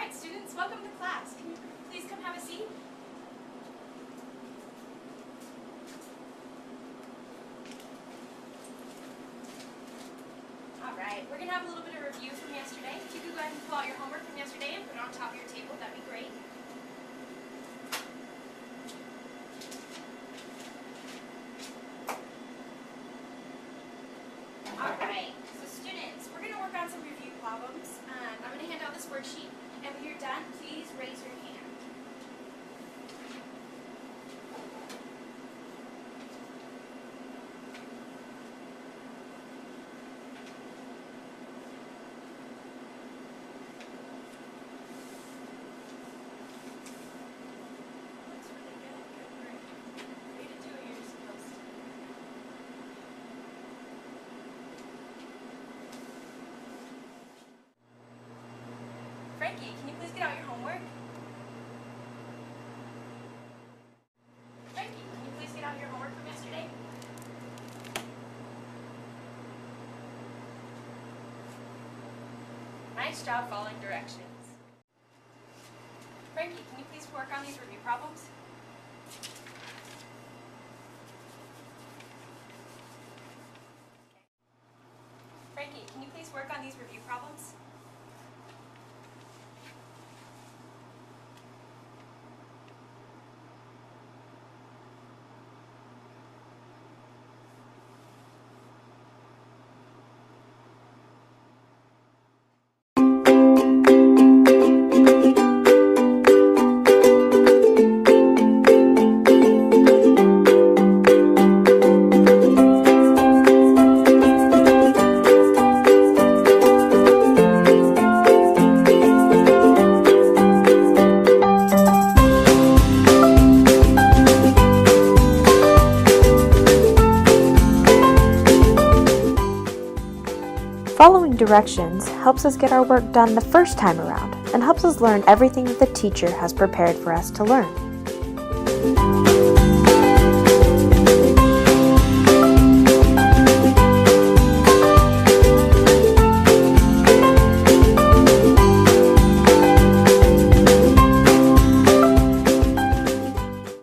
Alright, students, welcome to class. Can you please come have a seat? Alright, we're going to have a little bit of review from yesterday. If you could go ahead and pull out your homework from yesterday and put it on top of your table, that'd be great. Alright, so students, we're going to work on some review problems. I'm going to hand out this worksheet, and when you're done, please raise your hand. Looks really good. Good work. 3 to 2, you're supposed to. Frankie, can you please get out your homework? Frankie, can you please get out your homework from yesterday? Nice job following directions. Frankie, can you please work on these review problems? Frankie, can you please work on these review problems? Following directions helps us get our work done the first time around and helps us learn everything that the teacher has prepared for us to learn.